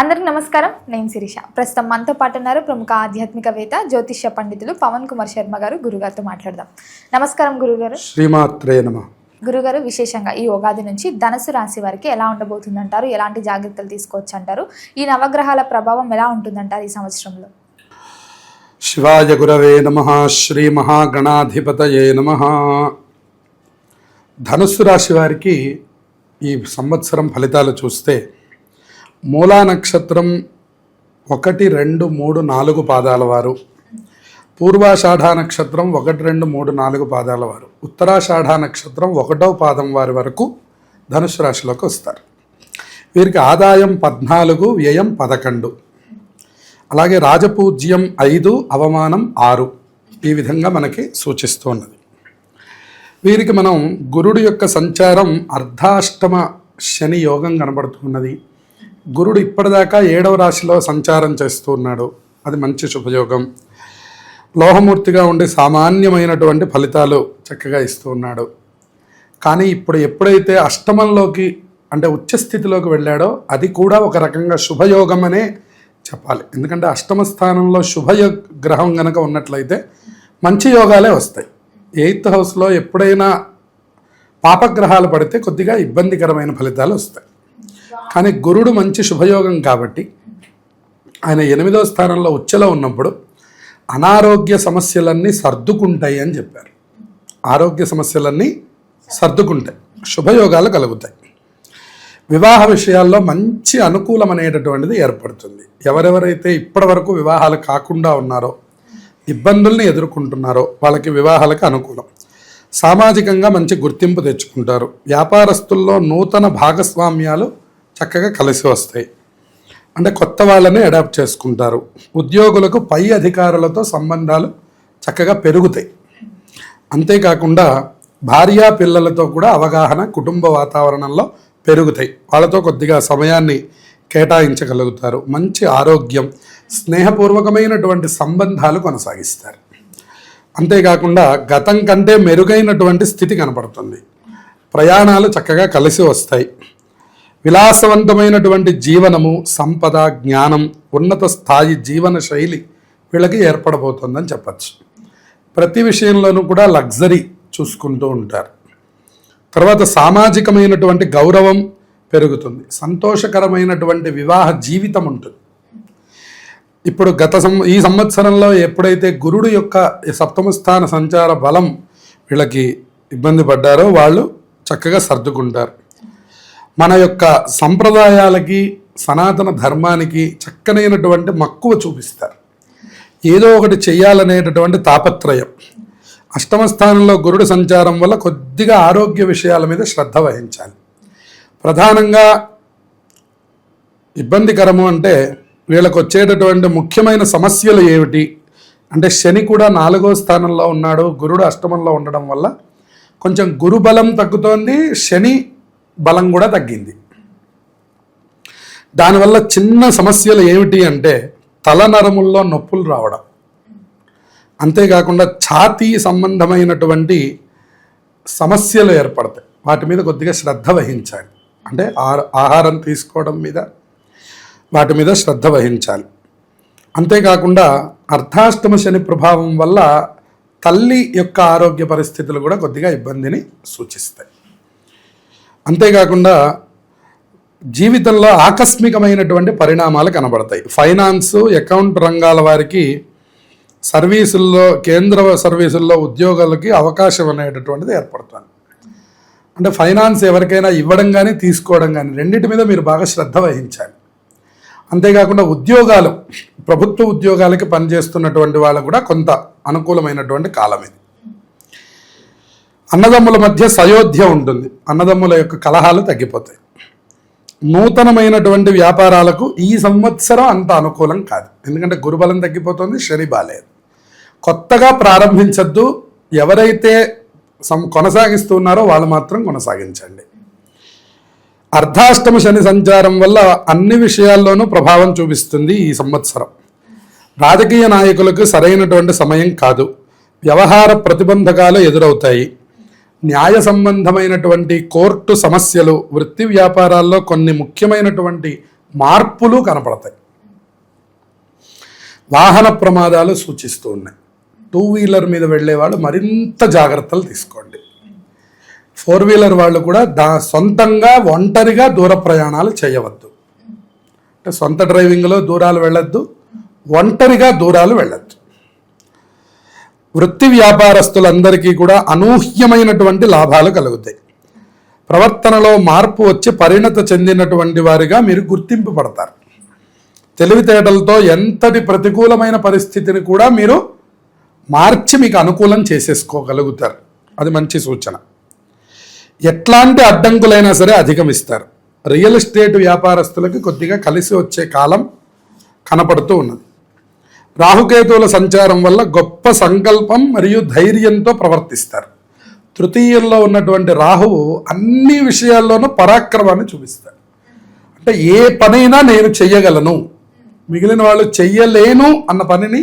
అందరికీ నమస్కారం. నేను శిరీష. ప్రస్తుతం మనతో పాటు ఉన్నారు ప్రముఖ ఆధ్యాత్మికవేత్త జ్యోతిష్య పండితులు పవన్ కుమార్ శర్మ గారు. గురుగారితో మాట్లాడదాం. నమస్కారం గురుగారు. శ్రీమాత్రే నమః. గురుగారు, విశేషంగా ఈ ఉగాది నుంచి ధనుసు రాశి వారికి ఎలా ఉండబోతుందంటారు? ఎలాంటి జాగ్రత్తలు తీసుకోవచ్చు అంటారు? ఈ నవగ్రహాల ప్రభావం ఎలా ఉంటుందంటారు ఈ సంవత్సరంలో? శివాయ గురవే నమః. శ్రీ మహాగణాధిపతయే నమః. ధనుస్సు రాశి వారికి ఈ సంవత్సరం ఫలితాలు చూస్తే మూలా నక్షత్రం 1, 2, 3, 4 పాదాల వారు, పూర్వాషాఢ నక్షత్రం 1, 2, 3, 4 పాదాల వారు, ఉత్తరాషాఢ నక్షత్రం 1వ పాదం వారి వరకు ధనుసు రాశిలోకి వస్తారు. వీరికి ఆదాయం 14, వ్యయం 11, అలాగే రాజపూజ్యం 5, అవమానం 6, ఈ విధంగా మనకి సూచిస్తూ ఉన్నది. వీరికి మనం గురుడు యొక్క సంచారం అర్ధాష్టమ శని యోగం కనబడుతున్నది. గురుడు ఇప్పటిదాకా 7వ రాశిలో సంచారం చేస్తూ ఉన్నాడు. అది మంచి శుభయోగం. లోహమూర్తిగా ఉండి సామాన్యమైనటువంటి ఫలితాలు చక్కగా ఇస్తూ ఉన్నాడు. కానీ ఇప్పుడు ఎప్పుడైతే అష్టమంలోకి అంటే ఉచ్చస్థితిలోకి వెళ్ళాడో అది కూడా ఒక రకంగా శుభయోగం అనే చెప్పాలి. ఎందుకంటే అష్టమ స్థానంలో గ్రహం గనక ఉన్నట్లయితే మంచి యోగాలే వస్తాయి. 8th హౌస్లో ఎప్పుడైనా పాపగ్రహాలు పడితే కొద్దిగా ఇబ్బందికరమైన ఫలితాలు వస్తాయి. కానీ గురుడు మంచి శుభయోగం కాబట్టి ఆయన 8వ స్థానంలో ఉచ్చలో ఉన్నప్పుడు అనారోగ్య సమస్యలన్నీ సర్దుకుంటాయి అని చెప్పారు. ఆరోగ్య సమస్యలన్నీ సర్దుకుంటాయి, శుభయోగాలు కలుగుతాయి. వివాహ విషయాల్లో మంచి అనుకూలం అనేటటువంటిది ఏర్పడుతుంది. ఎవరెవరైతే ఇప్పటి వరకు వివాహాలు కాకుండా ఉన్నారో, ఇబ్బందుల్ని ఎదుర్కొంటున్నారో వాళ్ళకి వివాహాలకు అనుకూలం. సామాజికంగా మంచి గుర్తింపు తెచ్చుకుంటారు. వ్యాపారస్తుల్లో నూతన భాగస్వామ్యాలు చక్కగా కలిసి వస్తాయి. అంటే కొత్త వాళ్ళని అడాప్ట్ చేసుకుంటారు. ఉద్యోగులకు పై అధికారులతో సంబంధాలు చక్కగా పెరుగుతాయి. అంతేకాకుండా భార్యా పిల్లలతో కూడా అవగాహన కుటుంబ వాతావరణంలో పెరుగుతాయి. వాళ్ళతో కొద్దిగా సమయాన్ని కేటాయించగలుగుతారు. మంచి ఆరోగ్యం, స్నేహపూర్వకమైనటువంటి సంబంధాలు కొనసాగిస్తారు. అంతేకాకుండా గతం కంటే మెరుగైనటువంటి స్థితి కనపడుతుంది. ప్రయాణాలు చక్కగా కలిసి వస్తాయి. విలాసవంతమైనటువంటి జీవనము, సంపద, జ్ఞానం, ఉన్నత స్థాయి జీవన శైలి వీళ్ళకి ఏర్పడబోతుందని చెప్పచ్చు. ప్రతి విషయంలోనూ కూడా లగ్జరీ చూసుకుంటూ ఉంటారు. తర్వాత సామాజికమైనటువంటి గౌరవం పెరుగుతుంది. సంతోషకరమైనటువంటి వివాహ జీవితం ఉంటుంది. ఇప్పుడు ఈ సంవత్సరంలో ఎప్పుడైతే గురుడు యొక్క 7వ స్థాన సంచార బలం వీళ్ళకి ఇబ్బంది పడ్డారో వాళ్ళు చక్కగా సర్దుకుంటారు. మన యొక్క సంప్రదాయాలకి, సనాతన ధర్మానికి చక్కనైనటువంటి మక్కువ చూపిస్తారు. ఏదో ఒకటి చెయ్యాలనేటటువంటి తాపత్రయం. అష్టమ స్థానంలో గురుడు సంచారం వల్ల కొద్దిగా ఆరోగ్య విషయాల మీద శ్రద్ధ వహించాలి. ప్రధానంగా ఇబ్బందికరము అంటే వీళ్ళకు వచ్చేటటువంటి ముఖ్యమైన సమస్యలు ఏమిటి అంటే, శని కూడా 4వ స్థానంలో ఉన్నాడు, గురుడు అష్టమంలో ఉండడం వల్ల కొంచెం గురుబలం తగ్గుతోంది, శని బలం కూడా తగ్గింది. దానివల్ల చిన్న సమస్యలు ఏమిటి అంటే తలనరముల్లో నొప్పులు రావడం, అంతేకాకుండా ఛాతీ సంబంధమైనటువంటి సమస్యలు ఏర్పడతాయి. వాటి మీద కొద్దిగా శ్రద్ధ వహించాలి. అంటే ఆహారం తీసుకోవడం మీద, వాటి మీద శ్రద్ధ వహించాలి. అంతేకాకుండా అర్ధాష్టమ శని ప్రభావం వల్ల తల్లి యొక్క ఆరోగ్య పరిస్థితులు కూడా కొద్దిగా ఇబ్బందిని సూచిస్తాయి. అంతేకాకుండా జీవితంలో ఆకస్మికమైనటువంటి పరిణామాలు కనబడతాయి. ఫైనాన్స్, అకౌంట్ రంగాల వారికి సర్వీసుల్లో, కేంద్ర సర్వీసుల్లో ఉద్యోగాలకి అవకాశం అనేటటువంటిది ఏర్పడుతుంది. అంటే ఫైనాన్స్ ఎవరికైనా ఇవ్వడం కానీ తీసుకోవడం కానీ రెండింటి మీద మీరు బాగా శ్రద్ధ వహించాలి. అంతేకాకుండా ఉద్యోగాలు, ప్రభుత్వ ఉద్యోగాలకి పనిచేస్తున్నటువంటి వాళ్ళకు కూడా కొంత అనుకూలమైనటువంటి కాలం ఇది. అన్నదమ్ముల మధ్య సయోధ్య ఉంటుంది. అన్నదమ్ముల యొక్క కలహాలు తగ్గిపోతాయి. నూతనమైనటువంటి వ్యాపారాలకు ఈ సంవత్సరం అంత అనుకూలం కాదు. ఎందుకంటే గురుబలం తగ్గిపోతుంది, శని బాలేదు. కొత్తగా ప్రారంభించద్దు. ఎవరైతే కొనసాగిస్తున్నారో వాళ్ళు మాత్రం కొనసాగించండి. అర్ధాష్టమ శని సంచారం వల్ల అన్ని విషయాల్లోనూ ప్రభావం చూపిస్తుంది ఈ సంవత్సరం. రాజకీయ నాయకులకు సరైనటువంటి సమయం కాదు. వ్యవహార ప్రతిబంధకాలు ఎదురవుతాయి. న్యాయ సంబంధమైనటువంటి కోర్టు సమస్యలు, వృత్తి వ్యాపారాల్లో కొన్ని ముఖ్యమైనటువంటి మార్పులు కనపడతాయి. వాహన ప్రమాదాలు సూచిస్తూ ఉన్నాయి. 2-వీలర్ మీద వెళ్ళే వాళ్ళు మరింత జాగ్రత్తలు తీసుకోండి. 4-వీలర్ వాళ్ళు కూడా సొంతంగా ఒంటరిగా దూర ప్రయాణాలు చేయవద్దు. అంటే సొంత డ్రైవింగ్లో దూరాలు వెళ్ళొద్దు, ఒంటరిగా దూరాలు వెళ్ళొద్దు. వృత్తి వ్యాపారస్తులందరికీ కూడా అనూహ్యమైనటువంటి లాభాలు కలుగుతాయి. ప్రవర్తనలో మార్పు వచ్చి పరిణత చెందినటువంటి వారిగా మీరు గుర్తింపు పడతారు. తెలివితేటలతో ఎంతటి ప్రతికూలమైన పరిస్థితిని కూడా మీరు మార్చి మీకు అనుకూలం చేసేసుకోగలుగుతారు. అది మంచి సూచన. ఎట్లాంటి అడ్డంకులైనా సరే అధిగమిస్తారు. రియల్ ఎస్టేట్ వ్యాపారస్తులకి కొద్దిగా కలిసి వచ్చే కాలం కనపడుతూ ఉన్నది. రాహుకేతువుల సంచారం వల్ల గొప్ప సంకల్పం మరియు ధైర్యంతో ప్రవర్తిస్తారు. తృతీయంలో ఉన్నటువంటి రాహువు అన్ని విషయాల్లోనూ పరాక్రమాన్ని చూపిస్తారు. అంటే ఏ పనైనా నేను చెయ్యగలను, మిగిలిన వాళ్ళు చెయ్యలేను అన్న పనిని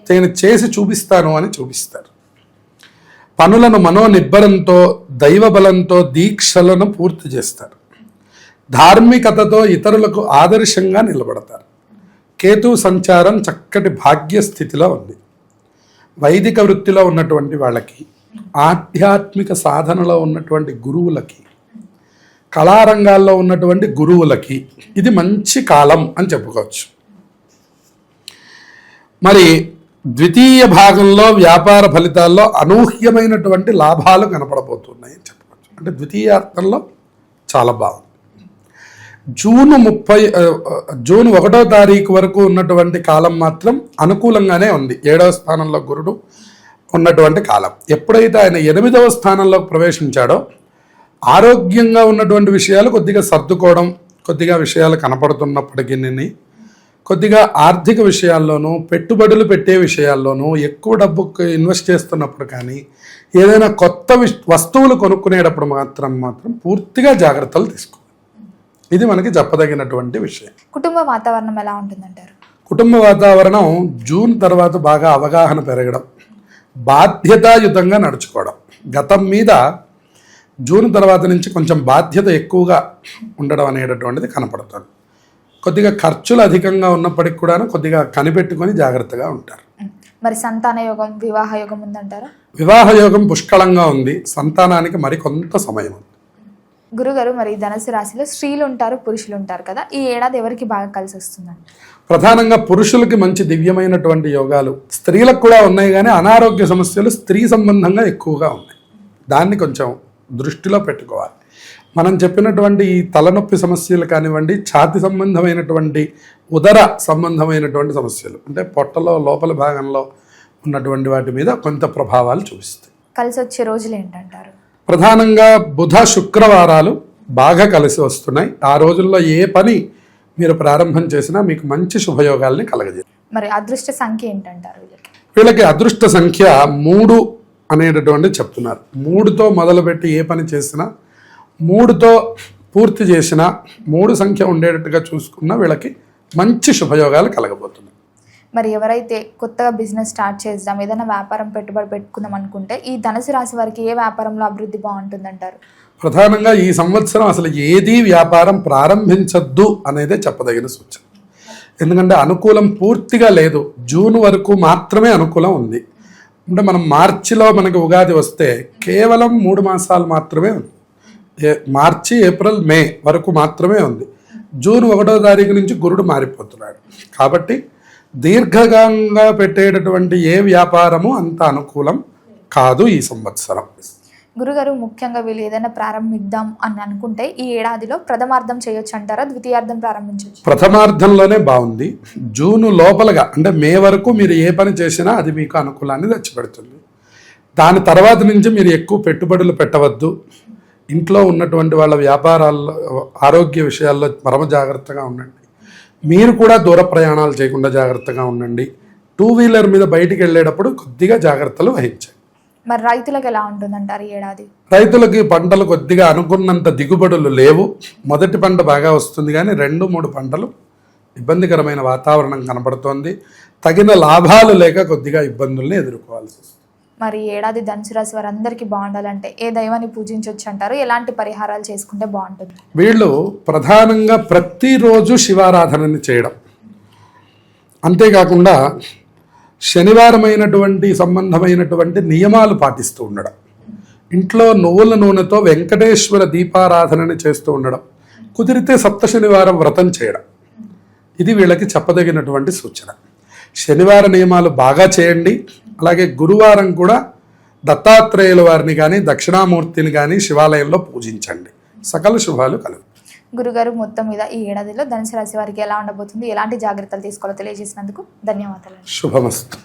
నేను చేసి చూపిస్తాను అని చూపిస్తారు. పనులను మనోనిబ్బరంతో దైవబలంతో దీక్షలను పూర్తి చేస్తారు. ధార్మికతతో ఇతరులకు ఆదర్శంగా నిలబడతారు. కేతు సంచారం చక్కటి భాగ్యస్థితిలో ఉంది. వైదిక వృత్తిలో ఉన్నటువంటి వాళ్ళకి, ఆధ్యాత్మిక సాధనలో ఉన్నటువంటి గురువులకి, కళారంగాల్లో ఉన్నటువంటి గురువులకి ఇది మంచి కాలం అని చెప్పుకోవచ్చు. మరి ద్వితీయ భాగంలో వ్యాపార ఫలితాల్లో అనూహ్యమైనటువంటి లాభాలు కనపడబోతున్నాయి అని చెప్పుకోవచ్చు. అంటే ద్వితీయార్థంలో చాలా బాగుంది. జూన్ 1వ తారీఖు వరకు ఉన్నటువంటి కాలం మాత్రం అనుకూలంగానే ఉంది. 7వ స్థానంలో గురుడు ఉన్నటువంటి కాలం. ఎప్పుడైతే ఆయన 8వ స్థానంలోకి ప్రవేశించాడో ఆరోగ్యంగా ఉన్నటువంటి విషయాలు కొద్దిగా సర్దుకోవడం, కొద్దిగా విషయాలు కనపడుతున్నప్పటికీ కొద్దిగా ఆర్థిక విషయాల్లోనూ, పెట్టుబడులు పెట్టే విషయాల్లోనూ, ఎక్కువ డబ్బు ఇన్వెస్ట్ చేస్తున్నప్పుడు కానీ, ఏదైనా కొత్త వస్తువులు కొనుక్కునేటప్పుడు మాత్రం పూర్తిగా జాగ్రత్తలు తీసుకోవాలి. ఇది మనకి చెప్పదగినటువంటి విషయం. కుటుంబ వాతావరణం ఎలా ఉంటుందంటారు? కుటుంబ వాతావరణం జూన్ తర్వాత బాగా అవగాహన పెరగడం, బాధ్యతాయుతంగా నడుచుకోవడం. గతం మీద జూన్ తర్వాత నుంచి కొంచెం బాధ్యత ఎక్కువగా ఉండడం అనేటటువంటిది కనపడుతుంది. కొద్దిగా ఖర్చులు అధికంగా ఉన్నప్పటికి కూడా కొద్దిగా కనిపెట్టుకొని జాగ్రత్తగా ఉంటారు. మరి సంతాన యోగం, వివాహ యోగం ఉందంటారా? వివాహ యోగం పుష్కలంగా ఉంది. సంతానానికి మరికొంత సమయం ఉంది. గురుగారు, మరి ధనుసు రాశిలో స్త్రీలు ఉంటారు, పురుషులు ఉంటారు కదా, ఈ ఏడాది ఎవరికి బాగా కలిసి వస్తుందండి? ప్రధానంగా పురుషులకి మంచి దివ్యమైనటువంటి యోగాలు, స్త్రీలకు కూడా ఉన్నాయి, కానీ అనారోగ్య సమస్యలు స్త్రీ సంబంధంగా ఎక్కువగా ఉన్నాయి. దాన్ని కొంచెం దృష్టిలో పెట్టుకోవాలి. మనం చెప్పినటువంటి ఈ తలనొప్పి సమస్యలు కానివ్వండి, ఛాతి సంబంధమైనటువంటి, ఉదర సంబంధమైనటువంటి సమస్యలు, అంటే పొట్టలో లోపల భాగంలో ఉన్నటువంటి వాటి మీద కొంత ప్రభావాలు చూపిస్తాయి. కలిసి వచ్చే రోజులు ఏంటంటారు? ప్రధానంగా బుధ శుక్రవారాలు బాగా కలిసి వస్తున్నాయి. ఆ రోజుల్లో ఏ పని మీరు ప్రారంభం చేసినా మీకు మంచి శుభయోగాల్ని కలగజేస్తారు. మరి అదృష్ట సంఖ్య ఏంటంటారు వీళ్ళకి? అదృష్ట సంఖ్య 3 అనేటటువంటి చెప్తున్నారు. 3తో మొదలుపెట్టి ఏ పని చేసినా, 3తో పూర్తి చేసినా, 3 సంఖ్య ఉండేటట్టుగా చూసుకున్నా వీళ్ళకి మంచి శుభయోగాలు కలగబోతున్నాయి. మరి ఎవరైతే కొత్తగా బిజినెస్ స్టార్ట్ చేద్దాం, ఏదైనా వ్యాపారం పెట్టుబడి పెట్టుకుందాం అనుకుంటే ఈ ధనుసు రాశి వారికి ఏ వ్యాపారంలో అభివృద్ధి బాగుంటుందంటారు? ప్రధానంగా ఈ సంవత్సరం అసలు ఏదీ వ్యాపారం ప్రారంభించద్దు అనేదే చెప్పదగిన సూచన. ఎందుకంటే అనుకూలం పూర్తిగా లేదు. జూన్ వరకు మాత్రమే అనుకూలం ఉంది. అంటే మనం మార్చిలో మనకి ఉగాది వస్తే కేవలం 3 మాసాలు మాత్రమే ఉంది. మార్చి, ఏప్రిల్, మే వరకు మాత్రమే ఉంది. జూన్ 1వ తారీఖు నుంచి గురుడు మారిపోతున్నాడు. కాబట్టి దీర్ఘంగా పెట్టేటటువంటి ఏ వ్యాపారము అంత అనుకూలం కాదు ఈ సంవత్సరం. గురుగారు, ముఖ్యంగా వీళ్ళు ఏదైనా ప్రారంభిద్దాం అని అనుకుంటే ఈ ఏడాదిలో ప్రథమార్థం చేయొచ్చు అంటారా, ద్వితీయార్థం ప్రారంభించవచ్చు? ప్రథమార్థంలోనే బాగుంది. జూను లోపలగా, అంటే మే వరకు మీరు ఏ పని చేసినా అది మీకు అనుకూలాన్ని తెచ్చిపెడుతుంది. దాని తర్వాత నుంచి మీరు ఎక్కువ పెట్టుబడులు పెట్టవద్దు. ఇంట్లో ఉన్నటువంటి వాళ్ళ వ్యాపారాల్లో, ఆరోగ్య విషయాల్లో పరమ జాగ్రత్తగా ఉండండి. మీరు కూడా దూర ప్రయాణాలు చేయకుండా జాగ్రత్తగా ఉండండి. 2-వీలర్ మీద బయటికి వెళ్ళేటప్పుడు కొద్దిగా జాగ్రత్తలు వహించండి. మరి రైతులకు ఎలా ఉంటుందంటారు ఈ ఏడాది? రైతులకి పంటలు కొద్దిగా అనుకున్నంత దిగుబడులు లేవు. మొదటి పంట బాగా వస్తుంది, కానీ 2-3 పంటలు ఇబ్బందికరమైన వాతావరణం కనపడుతోంది. తగిన లాభాలు లేక కొద్దిగా ఇబ్బందుల్ని ఎదుర్కోవాల్సి వస్తుంది. మరి ఈ ఏడాది ధనుసు రాశి వారందరికీ బాగుండాలంటే ఏ దైవాన్ని పూజించవచ్చు అంటారు? ఎలాంటి పరిహారాలు చేసుకుంటే బాగుంటుంది? వీళ్ళు ప్రధానంగా ప్రతిరోజు శివారాధనని చేయడం, అంతేకాకుండా శనివారమైనటువంటి సంబంధమైనటువంటి నియమాలు పాటిస్తూ ఉండడం, ఇంట్లో నువ్వుల నూనెతో వెంకటేశ్వర దీపారాధనని చేస్తూ ఉండడం, కుదిరితే సప్త శనివారం వ్రతం చేయడం, ఇది వీళ్ళకి చెప్పదగినటువంటి సూచన. శనివార నియమాలు బాగా చేయండి. అలాగే గురువారం కూడా దత్తాత్రేయుల వారిని కానీ దక్షిణామూర్తిని కానీ శివాలయంలో పూజించండి. సకల శుభాలు కలుగు. గురుగారు, మొత్తం మీద ఈ ఏడాదిలో ధనుసు రాశి వారికి ఎలా ఉండబోతుంది, ఎలాంటి జాగ్రత్తలు తీసుకోవాలో తెలియజేసినందుకు ధన్యవాదాలు. శుభమస్తు.